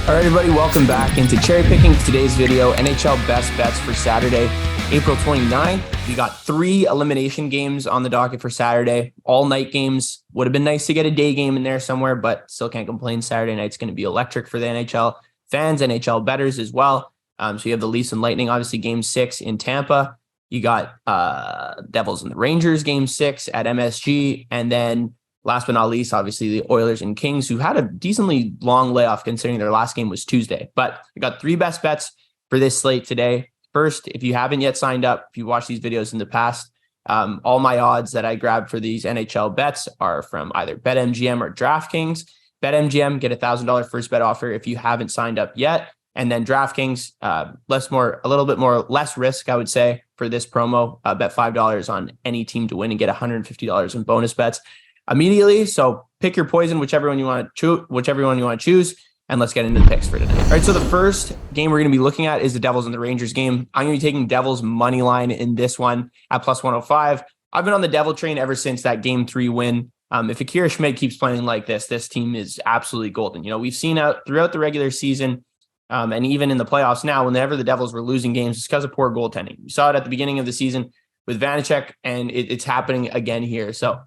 All right, everybody, welcome back into Cherry Picking. Today's video, NHL Best Bets for Saturday, April 29th. We got 3 elimination games on the docket for Saturday, all night games. Would have been nice to get a day game in there somewhere, but still can't complain. Saturday night's going to be electric for the NHL fans, NHL bettors as well. So you have the Leafs and Lightning, obviously Game 6 in Tampa. You got Devils and the Rangers, Game 6 at MSG, and then last but not least, obviously, the Oilers and Kings, who had a decently long layoff considering their last game was Tuesday. But we got 3 best bets for this slate today. First, if you haven't yet signed up, if you watched these videos in the past, all my odds that I grabbed for these NHL bets are from either BetMGM or DraftKings. BetMGM, get a $1,000 first bet offer if you haven't signed up yet. And then DraftKings, a little bit more, less risk, I would say, for this promo. Bet $5 on any team to win and get $150 in bonus bets immediately. So pick your poison, whichever one you want to choose, and let's get into the picks for today. All right, so the first game we're going to be looking at is the Devils and the Rangers game. I'm going to be taking Devils money line in this one at plus 105. I've been on the Devil train ever since that Game 3 win. If Akira Schmid keeps playing like this team is absolutely golden. You know, we've seen out throughout the regular season and even in the playoffs now, whenever the Devils were losing games, it's because of poor goaltending. We saw it at the beginning of the season with Vanacek, and it's happening again here. So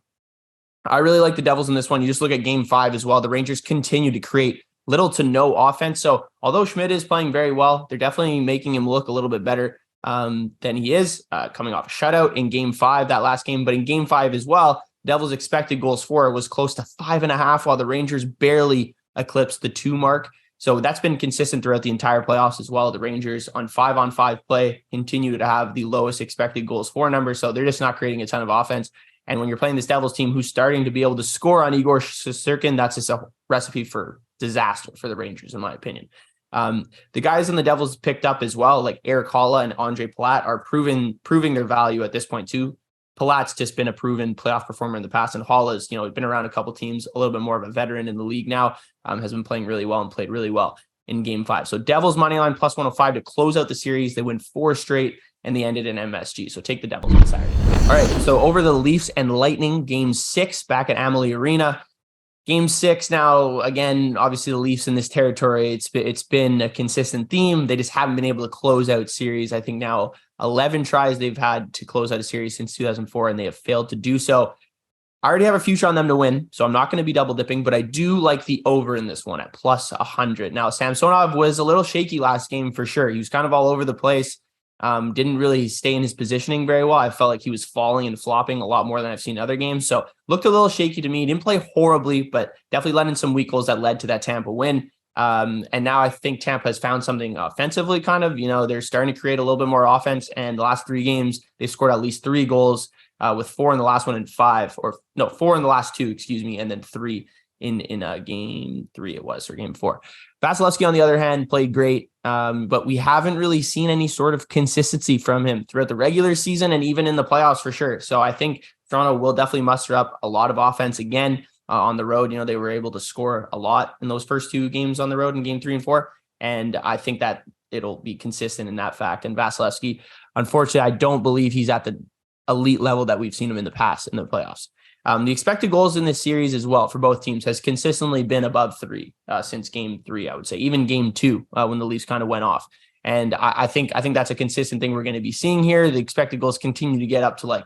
I really like the Devils in this one. You just look at Game 5 as well. The Rangers continue to create little to no offense. So although Schmid is playing very well, they're definitely making him look a little bit better than he is, coming off a shutout in Game 5, that last game. But in Game 5 as well, Devils expected goals for was close to 5.5, while the Rangers barely eclipsed the 2 mark. So that's been consistent throughout the entire playoffs as well. The Rangers on 5-on-5 play continue to have the lowest expected goals for number. So they're just not creating a ton of offense. And when you're playing this Devils team who's starting to be able to score on Igor Shesterkin, that's just a recipe for disaster for the Rangers, in my opinion. The guys in the Devils picked up as well, like Eric Haula and Andre Palat, are proving their value at this point too. Palat's just been a proven playoff performer in the past, and Haula's, been around a couple teams, a little bit more of a veteran in the league now, has been playing really well and played really well in Game 5. So Devils money line plus 105 to close out the series. They win 4 straight, and they ended in MSG. So take the Devils on Saturday. All right, so over the Leafs and Lightning, Game 6 back at Amalie Arena. Game 6 now, again, obviously the Leafs in this territory, it's been a consistent theme. They just haven't been able to close out series. I think now 11 tries they've had to close out a series since 2004, and they have failed to do so. I already have a future on them to win, so I'm not going to be double dipping, but I do like the over in this one at plus 100. Now, Samsonov was a little shaky last game for sure. He was kind of all over the place. Didn't really stay in his positioning very well. I felt like he was falling and flopping a lot more than I've seen in other games. So looked a little shaky to me. Didn't play horribly, but definitely let in some weak goals that led to that Tampa win. And now I think Tampa has found something offensively, kind of, they're starting to create a little bit more offense. And the last 3 games, they scored at least 3 goals, with 4 in the last one and 4 in the last 2, and then 3 in Game 3 it was, or Game 4. Vasilevsky, on the other hand, played great, but we haven't really seen any sort of consistency from him throughout the regular season and even in the playoffs for sure. So I think Toronto will definitely muster up a lot of offense again on the road. They were able to score a lot in those first 2 games on the road in Game 3 and 4, and I think that it'll be consistent in that fact. And Vasilevsky, unfortunately, I don't believe he's at the elite level that we've seen him in the past in the playoffs. The expected goals in this series as well for both teams has consistently been above 3 since Game 3, I would say, even Game 2 when the Leafs kind of went off. And I think that's a consistent thing we're going to be seeing here. The expected goals continue to get up to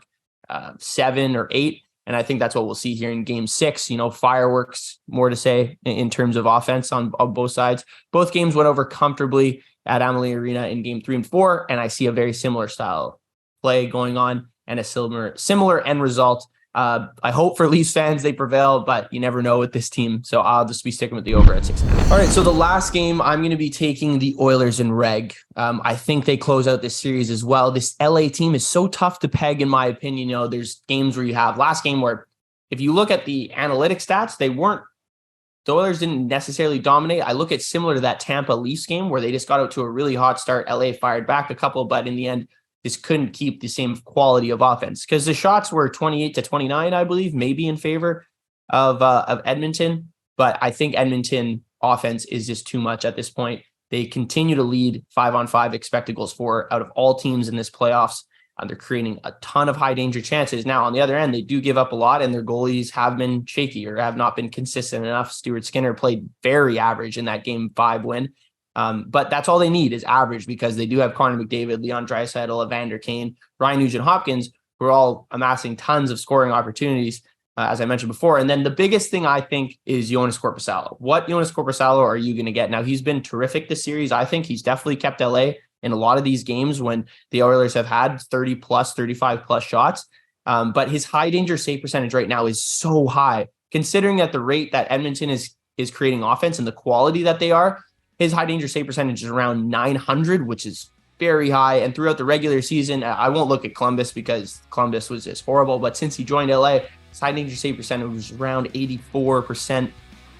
7 or 8. And I think that's what we'll see here in Game 6. Fireworks, more to say in terms of offense on both sides. Both games went over comfortably at Amalie Arena in Game 3 and 4. And I see a very similar style play going on and a similar end result. I hope for Leafs fans they prevail, but you never know with this team. So I'll just be sticking with the over at 6.5. All right, so the last game, I'm going to be taking the Oilers and Reg. I think they close out this series as well. This LA team is so tough to peg, in my opinion. There's games where you have last game where if you look at the analytic stats, the Oilers didn't necessarily dominate. I look at similar to that Tampa Leafs game where they just got out to a really hot start. LA fired back a couple, but in the end, just couldn't keep the same quality of offense because the shots were 28-29, I believe, maybe in favor of Edmonton. But I think Edmonton offense is just too much at this point. They continue to lead 5-on-5 expected goals for out of all teams in this playoffs. They're creating a ton of high danger chances. Now, on the other end, they do give up a lot, and their goalies have been shaky or have not been consistent enough. Stuart Skinner played very average in that Game 5 win. But that's all they need is average, because they do have Connor McDavid, Leon Draisaitl, Evander Kane, Ryan Nugent-Hopkins, who are all amassing tons of scoring opportunities, as I mentioned before. And then the biggest thing, I think, is Joonas Korpisalo. What Joonas Korpisalo are you going to get? Now, he's been terrific this series. I think he's definitely kept LA in a lot of these games when the Oilers have had 30 plus, 35 plus shots. But his high danger save percentage right now is so high, considering at the rate that Edmonton is creating offense and the quality that they are. His high danger save percentage is around 900, which is very high. And throughout the regular season, I won't look at Columbus because Columbus was just horrible. But since he joined LA, his high danger save percentage was around 84%.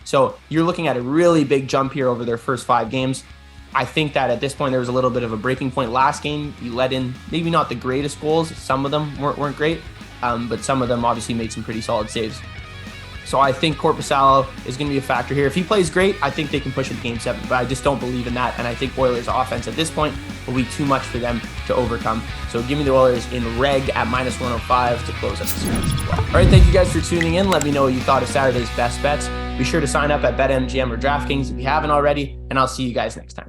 So you're looking at a really big jump here over their first 5 games. I think that at this point, there was a little bit of a breaking point last game. You let in maybe not the greatest goals. Some of them weren't great, but some of them obviously made some pretty solid saves. So I think Korpisalo is going to be a factor here. If he plays great, I think they can push it to Game 7, but I just don't believe in that. And I think Oilers offense at this point will be too much for them to overcome. So give me the Oilers in reg at -105 to close up the series as well. All right, thank you guys for tuning in. Let me know what you thought of Saturday's best bets. Be sure to sign up at BetMGM or DraftKings if you haven't already, and I'll see you guys next time.